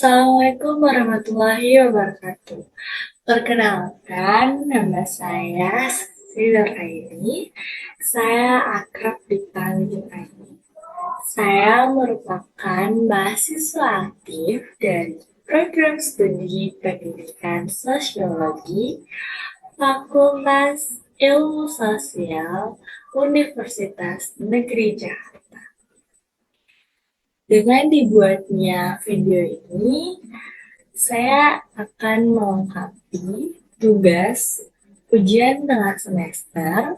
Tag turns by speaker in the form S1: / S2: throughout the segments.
S1: Assalamualaikum warahmatullahi wabarakatuh. Perkenalkan, nama saya Sri Nuraini. Saya akrab dipanggil Aini. Saya merupakan mahasiswa aktif dari program studi pendidikan sosiologi Fakultas Ilmu Sosial Universitas Negeri Jakarta. Dengan dibuatnya video ini, saya akan melengkapi tugas ujian tengah semester,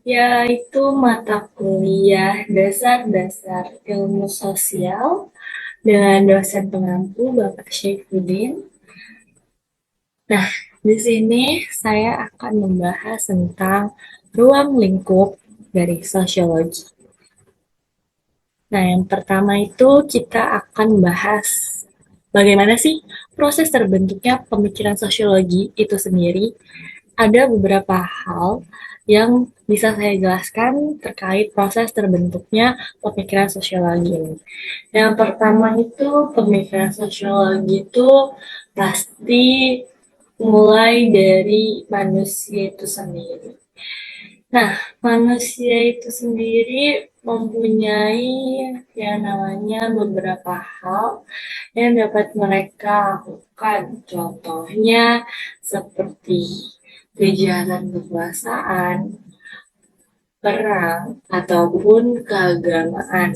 S1: yaitu mata kuliah dasar-dasar ilmu sosial dengan dosen pengampu Bapak Syafuddin. Nah, di sini saya akan membahas tentang ruang lingkup dari sosiologi. Nah, yang pertama itu kita akan bahas bagaimana sih proses terbentuknya pemikiran sosiologi itu sendiri. Ada beberapa hal yang bisa saya jelaskan terkait proses terbentuknya pemikiran sosiologi ini. Yang pertama itu pemikiran sosiologi itu pasti mulai dari manusia itu sendiri. Nah, manusia itu sendiri mempunyai yang namanya beberapa hal yang dapat mereka lakukan. Contohnya seperti kejahatan kekuasaan, perang, ataupun keagamaan.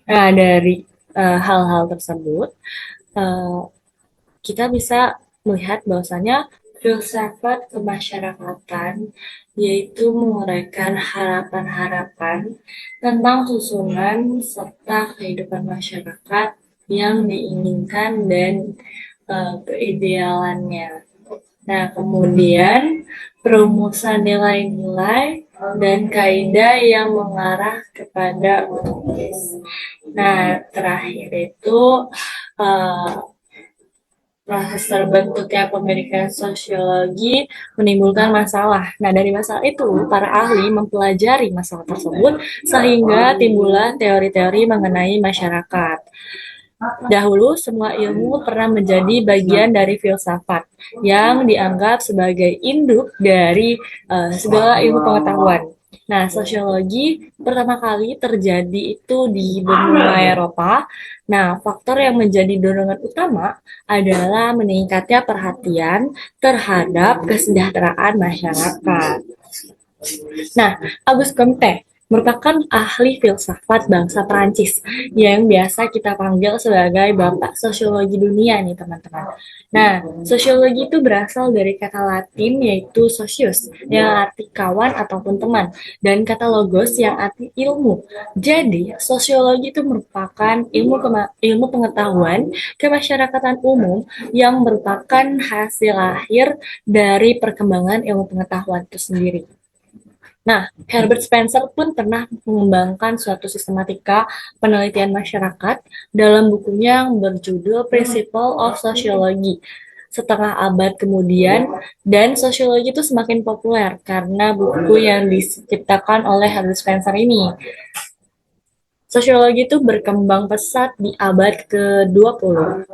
S1: Nah, dari hal-hal tersebut, uh, kita bisa melihat bahwasanya filsafat kemasyarakatan yaitu menguraikan harapan-harapan tentang susunan serta kehidupan masyarakat yang diinginkan dan keidealannya. Nah, kemudian perumusan nilai-nilai dan kaidah yang mengarah kepada utopis. Nah, terakhir itu uh, proses terbentuknya pemikiran sosiologi menimbulkan masalah. Nah, dari masalah itu, para ahli mempelajari masalah tersebut sehingga timbullah teori-teori mengenai masyarakat. Dahulu, semua ilmu pernah menjadi bagian dari filsafat yang dianggap sebagai induk dari segala ilmu pengetahuan. Nah, sosiologi pertama kali terjadi itu di benua Eropa. Nah, faktor yang menjadi dorongan utama adalah meningkatnya perhatian terhadap kesejahteraan masyarakat. Nah, Auguste Comte merupakan ahli filsafat bangsa Prancis yang biasa kita panggil sebagai Bapak Sosiologi Dunia nih teman-teman. Nah, sosiologi itu berasal dari kata Latin yaitu socius yang arti kawan ataupun teman dan kata logos yang arti ilmu. Jadi, sosiologi itu merupakan ilmu pengetahuan kemasyarakatan umum yang merupakan hasil akhir dari perkembangan ilmu pengetahuan itu sendiri. Nah, Herbert Spencer pun pernah mengembangkan suatu sistematika penelitian masyarakat dalam bukunya yang berjudul Principle of Sociology. Setengah abad kemudian, dan sosiologi itu semakin populer karena buku yang diciptakan oleh Herbert Spencer ini. Sosiologi itu berkembang pesat di abad ke-20.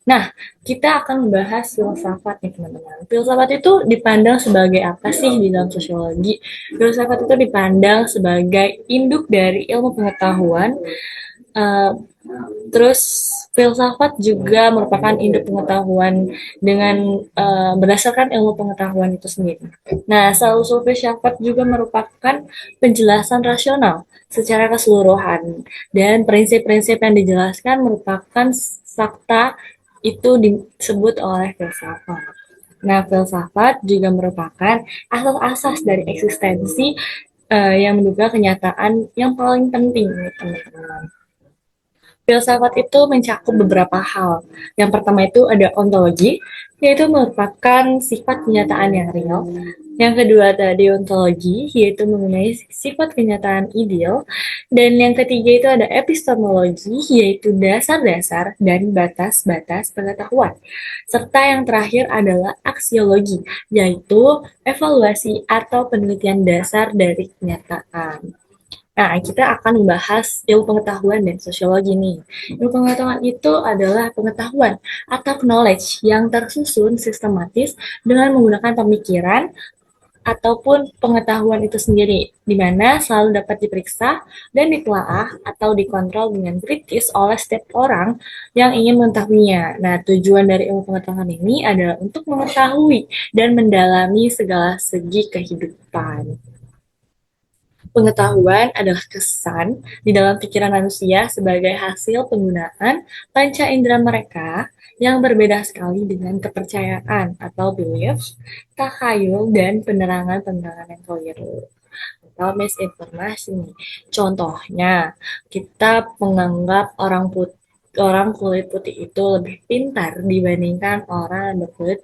S1: Nah, kita akan membahas filsafat nih teman-teman. Filsafat itu dipandang sebagai apa sih di dalam sosiologi? Filsafat itu dipandang sebagai induk dari ilmu pengetahuan. Uh, Terus filsafat juga merupakan induk pengetahuan dengan berdasarkan ilmu pengetahuan itu sendiri. Nah, asal-usul filsafat juga merupakan penjelasan rasional secara keseluruhan dan prinsip-prinsip yang dijelaskan merupakan fakta itu disebut oleh filsafat. Nah, filsafat juga merupakan asas-asas dari eksistensi yang menduga kenyataan yang paling penting, teman-teman. Filsafat itu mencakup beberapa hal. Yang pertama itu ada ontologi, yaitu merupakan sifat kenyataan yang real. Yang kedua ada deontologi, yaitu mengenai sifat kenyataan ideal. Dan yang ketiga itu ada epistemologi, yaitu dasar-dasar dan batas-batas pengetahuan. Serta yang terakhir adalah aksiologi, yaitu evaluasi atau penelitian dasar dari kenyataan. Nah, kita akan membahas ilmu pengetahuan dan sosiologi nih. Ilmu pengetahuan itu adalah pengetahuan atau knowledge yang tersusun sistematis dengan menggunakan pemikiran ataupun pengetahuan itu sendiri, di mana selalu dapat diperiksa dan ditelaah atau dikontrol dengan kritis oleh setiap orang yang ingin mengetahuinya. Nah, tujuan dari ilmu pengetahuan ini adalah untuk mengetahui dan mendalami segala segi kehidupan. Pengetahuan adalah kesan di dalam pikiran manusia sebagai hasil penggunaan panca indera mereka yang berbeda sekali dengan kepercayaan atau beliefs, takhayul, dan penerangan-penerangan yang keliru atau misinformasi. Contohnya, kita menganggap orang kulit putih itu lebih pintar dibandingkan orang yang berkulit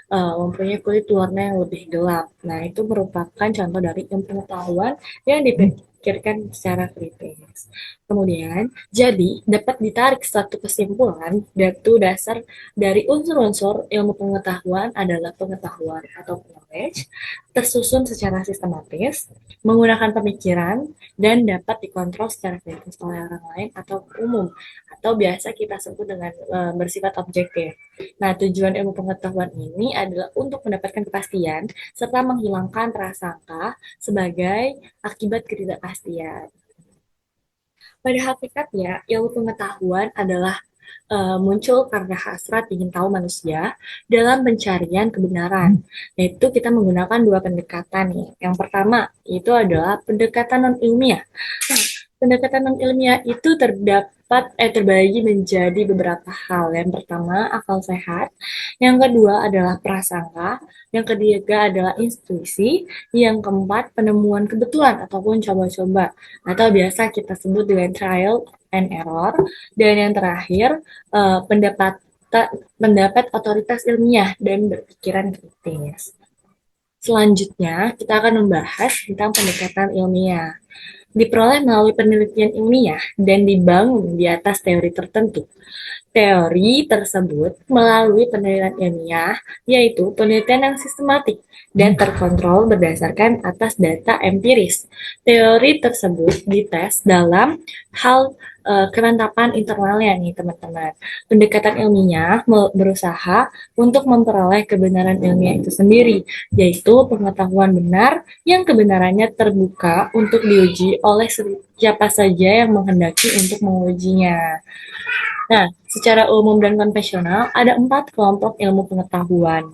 S1: mempunyai kulit warna yang lebih gelap. Nah, itu merupakan contoh dari ilmu pengetahuan yang dipikirkan secara kritis. Kemudian, jadi dapat ditarik suatu kesimpulan yaitu dasar dari unsur-unsur ilmu pengetahuan adalah pengetahuan atau knowledge tersusun secara sistematis, menggunakan pemikiran, dan dapat dikontrol secara kritis oleh orang lain atau umum, atau biasa kita sebut dengan bersifat objektif. Nah, tujuan ilmu pengetahuan ini adalah untuk mendapatkan kepastian serta menghilangkan prasangka sebagai akibat ketidakpastian. Pada hakikatnya, ilmu pengetahuan adalah muncul karena hasrat ingin tahu manusia dalam pencarian kebenaran. Yaitu kita menggunakan dua pendekatan nih. Yang pertama itu adalah pendekatan non ilmiah. Nah, pendekatan non ilmiah itu terbagi menjadi beberapa hal. Yang pertama akal sehat, yang kedua adalah prasangka, yang ketiga adalah intuisi, yang keempat penemuan kebetulan ataupun coba-coba atau biasa kita sebut dengan trial and error, dan yang terakhir pendapat pendapat otoritas ilmiah dan berpikiran kritis. Selanjutnya, kita akan membahas tentang pendekatan ilmiah. Diperoleh melalui penelitian ilmiah dan dibangun di atas teori tertentu. Teori tersebut melalui penelitian ilmiah, yaitu penelitian yang sistematik dan terkontrol berdasarkan atas data empiris. Teori tersebut dites dalam hal kemantapan internalnya nih teman-teman. Pendekatan ilmiah berusaha untuk memperoleh kebenaran ilmiah itu sendiri, yaitu pengetahuan benar yang kebenarannya terbuka untuk diuji oleh siapa saja yang menghendaki untuk mengujinya. Nah, secara umum dan konvensional, ada 4 kelompok ilmu pengetahuan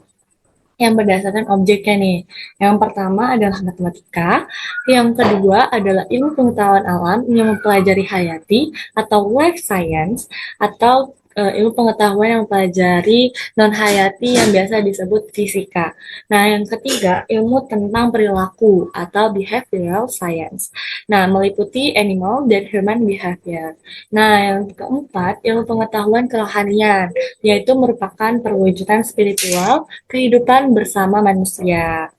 S1: yang berdasarkan objeknya nih. Yang pertama adalah matematika, yang kedua adalah ilmu pengetahuan alam yang mempelajari hayati atau life science, atau ilmu pengetahuan yang mempelajari non hayati yang biasa disebut fisika. Nah, yang ketiga ilmu tentang perilaku atau behavioral science. Nah, meliputi animal dan human behavior. Nah, yang keempat ilmu pengetahuan kerohanian, yaitu merupakan perwujudan spiritual kehidupan bersama manusia.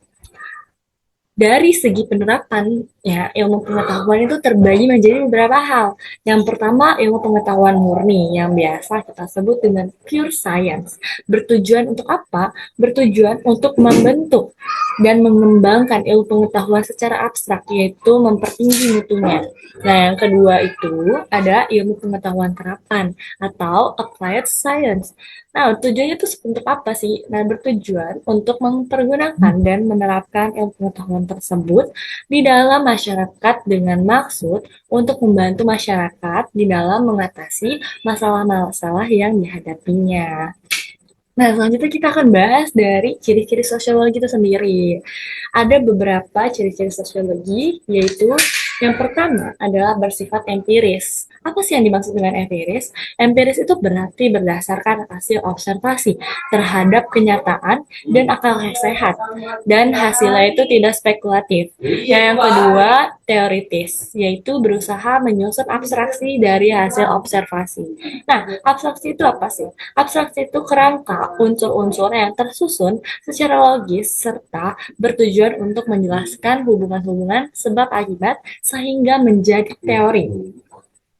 S1: Dari segi penerapan, ya, ilmu pengetahuan itu terbagi menjadi beberapa hal. Yang pertama, ilmu pengetahuan murni yang biasa kita sebut dengan pure science. Bertujuan untuk apa? Bertujuan untuk membentuk dan mengembangkan ilmu pengetahuan secara abstrak, yaitu mempertinggi mutunya. Nah, yang kedua itu ada ilmu pengetahuan terapan atau applied science. Nah, tujuannya itu untuk apa sih? Nah, bertujuan untuk mempergunakan dan menerapkan ilmu pengetahuan tersebut di dalam masyarakat dengan maksud untuk membantu masyarakat di dalam mengatasi masalah-masalah yang dihadapinya. Nah, selanjutnya kita akan bahas dari ciri-ciri sosiologi itu sendiri. Ada beberapa ciri-ciri sosiologi, yaitu yang pertama adalah bersifat empiris. Apa sih yang dimaksud dengan empiris? Empiris itu berarti berdasarkan hasil observasi terhadap kenyataan dan akal sehat. Dan hasilnya itu tidak spekulatif. Yang kedua, teoritis, yaitu berusaha menyusun abstraksi dari hasil observasi. Nah, abstraksi itu apa sih? Abstraksi itu kerangka unsur-unsur yang tersusun secara logis serta bertujuan untuk menjelaskan hubungan-hubungan sebab akibat sehingga menjadi teori.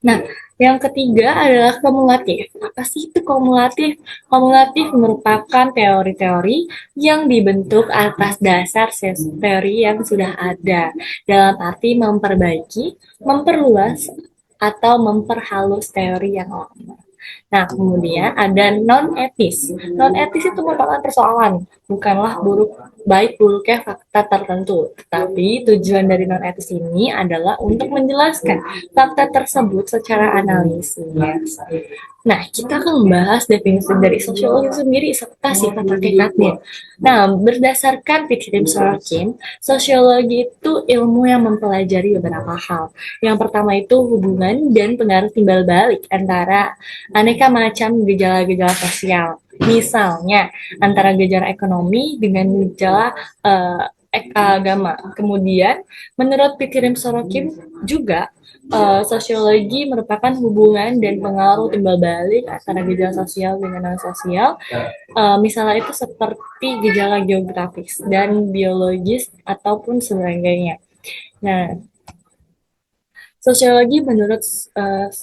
S1: Nah, yang ketiga adalah kumulatif. Apa sih itu kumulatif? Kumulatif merupakan teori-teori yang dibentuk atas dasar teori yang sudah ada, dalam arti memperbaiki, memperluas, atau memperhalus teori yang lama. Nah, kemudian ada non-etis. Non-etis itu merupakan persoalan, bukanlah baik buruknya fakta tertentu. Tetapi tujuan dari non-etis ini adalah untuk menjelaskan fakta tersebut secara analisis. Nah, kita akan membahas definisi dari sosiologi sendiri serta sifat hakikatnya. Nah, berdasarkan Pikirim Sorokin, sosiologi itu ilmu yang mempelajari beberapa hal. Yang pertama itu hubungan dan pengaruh timbal balik antara aneka macam gejala-gejala sosial. Misalnya, antara gejala ekonomi dengan gejala agama. Kemudian, menurut Pikirim Sorokin juga, sosiologi merupakan hubungan dan pengaruh timbal balik antara gejala sosial dengan non sosial. Misalnya itu seperti gejala geografis dan biologis ataupun sebagainya. Nah, sosiologi menurut uh,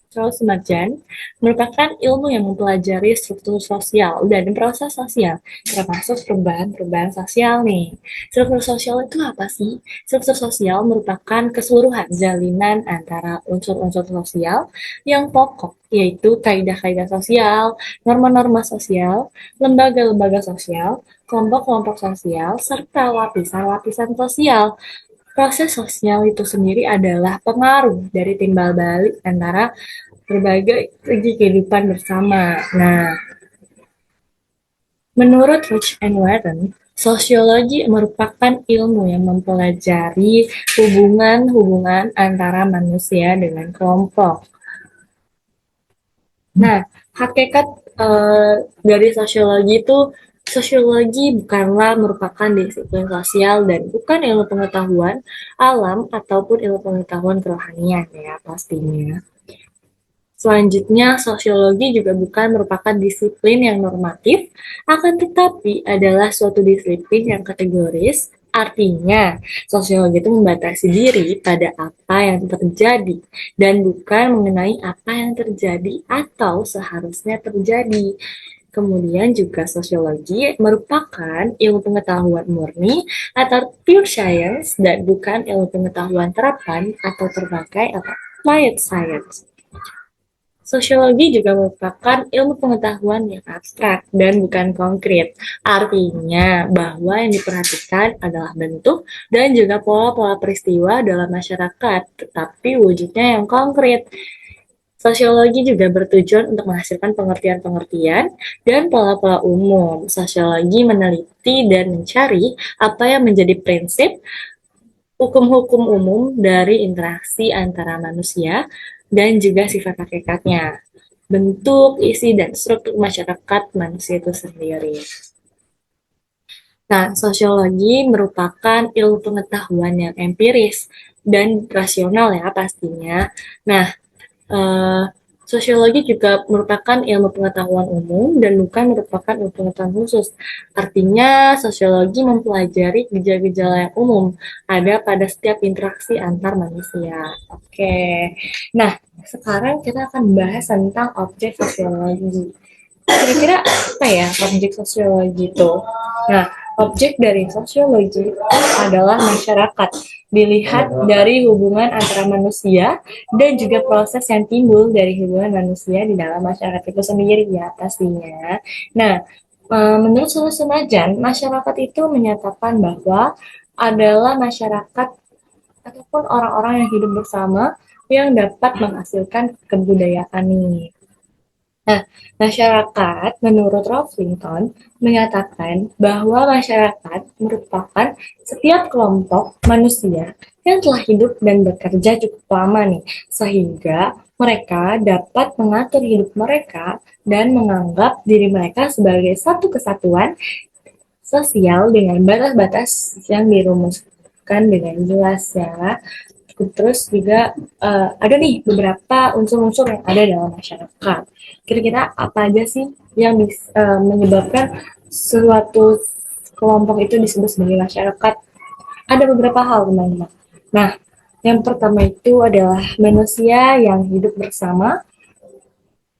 S1: Charles Marjan merupakan ilmu yang mempelajari struktur sosial dan proses sosial, termasuk perubahan-perubahan sosial nih. Struktur sosial itu apa sih? Struktur sosial merupakan keseluruhan jalinan antara unsur-unsur sosial yang pokok, yaitu kaidah-kaidah sosial, norma-norma sosial, lembaga-lembaga sosial, kelompok-kelompok sosial, serta lapisan-lapisan sosial. Proses sosial itu sendiri adalah pengaruh dari timbal balik antara berbagai segi kehidupan bersama. Nah, menurut Rich and Warren, sosiologi merupakan ilmu yang mempelajari hubungan-hubungan antara manusia dengan kelompok. Nah, hakikat dari sosiologi bukanlah merupakan disiplin sosial dan bukan ilmu pengetahuan alam ataupun ilmu pengetahuan kerohanian ya pastinya. Selanjutnya, sosiologi juga bukan merupakan disiplin yang normatif, akan tetapi adalah suatu disiplin yang kategoris. Artinya, sosiologi itu membatasi diri pada apa yang terjadi dan bukan mengenai apa yang terjadi atau seharusnya terjadi. Kemudian juga sosiologi merupakan ilmu pengetahuan murni atau pure science dan bukan ilmu pengetahuan terapan atau terpakai atau applied science. Sosiologi juga merupakan ilmu pengetahuan yang abstrak dan bukan konkret. Artinya bahwa yang diperhatikan adalah bentuk dan juga pola-pola peristiwa dalam masyarakat, tetapi wujudnya yang konkret. Sosiologi juga bertujuan untuk menghasilkan pengertian-pengertian dan pola-pola umum. Sosiologi meneliti dan mencari apa yang menjadi prinsip hukum-hukum umum dari interaksi antara manusia dan juga sifat hakikatnya, bentuk, isi, dan struktur masyarakat manusia itu sendiri. Nah, sosiologi merupakan ilmu pengetahuan yang empiris dan rasional ya pastinya. Nah, eh, sosiologi juga merupakan ilmu pengetahuan umum dan bukan merupakan ilmu pengetahuan khusus. Artinya, sosiologi mempelajari gejala-gejala yang umum ada pada setiap interaksi antar manusia. Oke, nah sekarang kita akan bahas tentang objek sosiologi. Kira-kira apa ya objek sosiologi itu? Nah, objek dari sosiologi adalah masyarakat. Dilihat dari hubungan antara manusia dan juga proses yang timbul dari hubungan manusia di dalam masyarakat itu sendiri ya pastinya. Nah, menurut Semajan, masyarakat itu menyatakan bahwa adalah masyarakat ataupun orang-orang yang hidup bersama yang dapat menghasilkan kebudayaan ini. Nah, masyarakat menurut Rowlington menyatakan bahwa masyarakat merupakan setiap kelompok manusia yang telah hidup dan bekerja cukup lama nih, sehingga mereka dapat mengatur hidup mereka dan menganggap diri mereka sebagai satu kesatuan sosial dengan batas-batas yang dirumuskan dengan jelas ya. Terus juga ada nih beberapa unsur-unsur yang ada dalam masyarakat. Kira-kira apa aja sih yang bisa menyebabkan suatu kelompok itu disebut sebagai masyarakat? Ada beberapa hal teman-teman. Nah, Yang pertama itu adalah manusia yang hidup bersama.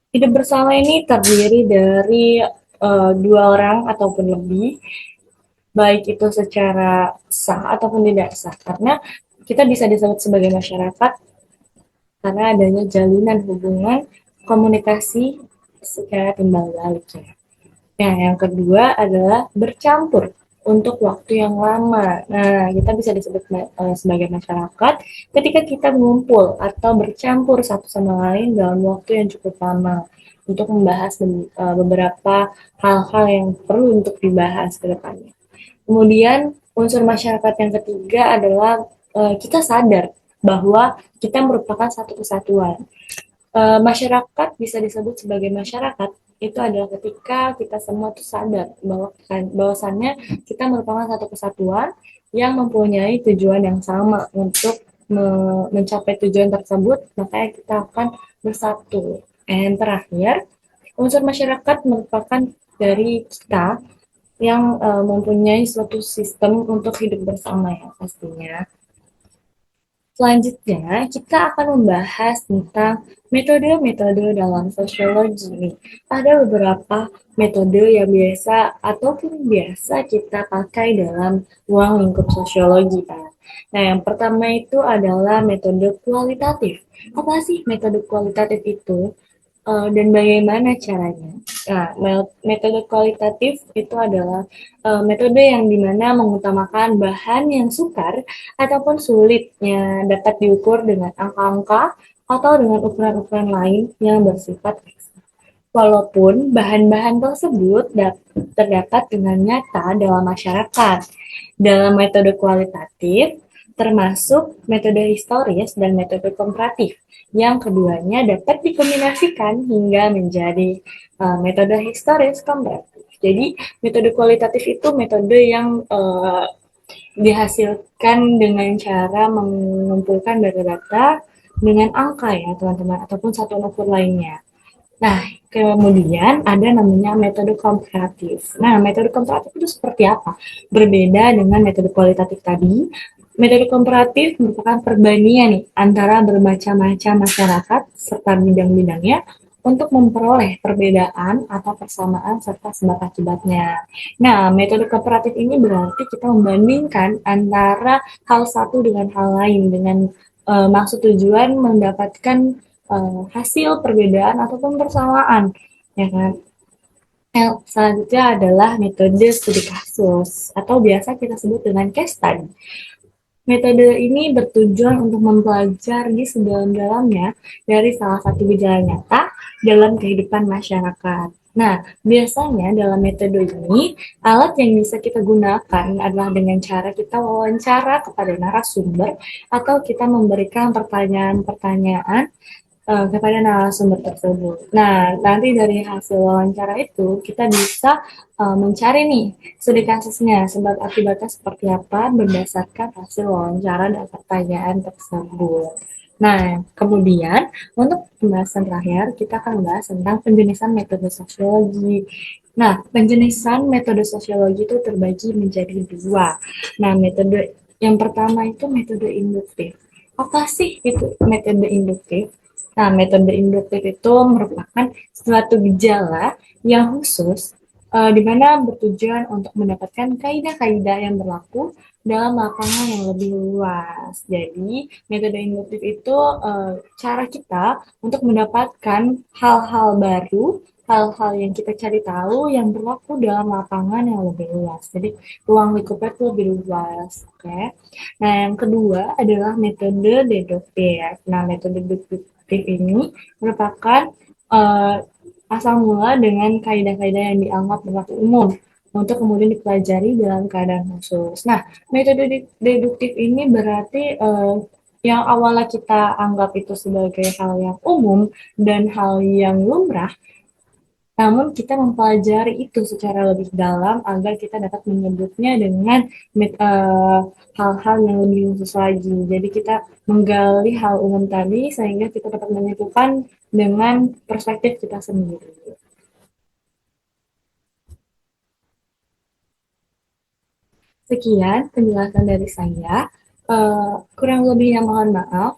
S1: Hidup bersama ini terdiri dari dua orang ataupun lebih, baik itu secara sah ataupun tidak sah. Karena kita bisa disebut sebagai masyarakat karena adanya jalinan hubungan komunikasi secara timbal balik ya. Nah, yang kedua adalah bercampur untuk waktu yang lama. Nah, kita bisa disebut sebagai masyarakat ketika kita mengumpul atau bercampur satu sama lain dalam waktu yang cukup lama untuk membahas beberapa hal-hal yang perlu untuk dibahas ke depannya. Kemudian unsur masyarakat yang ketiga adalah kita sadar bahwa kita merupakan satu kesatuan. Masyarakat bisa disebut sebagai masyarakat itu adalah ketika kita semua tuh sadar bahwa bahwasannya kita merupakan satu kesatuan yang mempunyai tujuan yang sama untuk mencapai tujuan tersebut, makanya kita akan bersatu. Dan terakhir, unsur masyarakat merupakan dari kita yang mempunyai suatu sistem untuk hidup bersama ya pastinya. Selanjutnya, kita akan membahas tentang metode-metode dalam sosiologi nih. Ada beberapa metode yang biasa ataupun biasa kita pakai dalam ruang lingkup sosiologi, Pak. Nah, yang pertama itu adalah metode kualitatif. Apa sih metode kualitatif itu? Dan bagaimana caranya? Nah, metode kualitatif itu adalah metode yang dimana mengutamakan bahan yang sukar ataupun sulitnya dapat diukur dengan angka-angka atau dengan ukuran-ukuran lain yang bersifat walaupun bahan-bahan tersebut terdapat dengan nyata dalam masyarakat. Dalam metode kualitatif, termasuk metode historis dan metode komparatif, yang keduanya dapat dikombinasikan hingga menjadi metode historis komparatif. Jadi, metode kualitatif itu metode yang dihasilkan dengan cara mengumpulkan data-data dengan angka ya teman-teman, ataupun satuan ukur lainnya. Nah, kemudian ada namanya metode komparatif. Nah, metode komparatif itu seperti apa? Berbeda dengan metode kualitatif tadi, metode komparatif merupakan perbandingan nih antara bermacam-macam masyarakat serta bidang-bidangnya untuk memperoleh perbedaan atau persamaan serta sebab akibatnya. Nah, metode komparatif ini berarti kita membandingkan antara hal satu dengan hal lain dengan maksud tujuan mendapatkan hasil perbedaan ataupun persamaan, ya kan? Yang selanjutnya adalah metode studi kasus atau biasa kita sebut dengan case study. Metode ini bertujuan untuk mempelajari sedalam-dalamnya dari salah satu gejala nyata dalam kehidupan masyarakat. Nah, biasanya dalam metode ini, alat yang bisa kita gunakan adalah dengan cara kita wawancara kepada narasumber atau kita memberikan pertanyaan-pertanyaan kepada narasumber tersebut. Nah, nanti dari hasil wawancara itu kita bisa mencari nih studi kasusnya, sebab akibatnya seperti apa berdasarkan hasil wawancara dan pertanyaan tersebut. Nah, kemudian untuk pembahasan terakhir kita akan membahas tentang penjenisan metode sosiologi. Nah, penjenisan metode sosiologi itu terbagi menjadi dua. Nah, metode yang pertama itu metode induktif. Apa sih itu metode induktif? Nah, metode induktif itu merupakan suatu gejala yang khusus di mana bertujuan untuk mendapatkan kaidah-kaidah yang berlaku dalam lapangan yang lebih luas. Jadi, metode induktif itu cara kita untuk mendapatkan hal-hal baru, hal-hal yang kita cari tahu yang berlaku dalam lapangan yang lebih luas. Jadi, ruang lingkupnya itu lebih luas. Oke. Okay? Nah, yang kedua adalah metode deduktif. Nah, metode deduktif ini merupakan uh, asal mula dengan kaidah-kaidah yang dianggap berlaku umum untuk kemudian dipelajari dalam keadaan khusus. Nah, metode deduktif ini berarti yang awalnya kita anggap itu sebagai hal yang umum dan hal yang lumrah, namun kita mempelajari itu secara lebih dalam agar kita dapat menyebutnya dengan hal-hal yang lebih khusus lagi. Jadi kita menggali hal umum tadi sehingga kita dapat menyimpulkan dengan perspektif kita sendiri. Sekian penjelasan dari saya.
S2: Kurang lebihnya mohon maaf.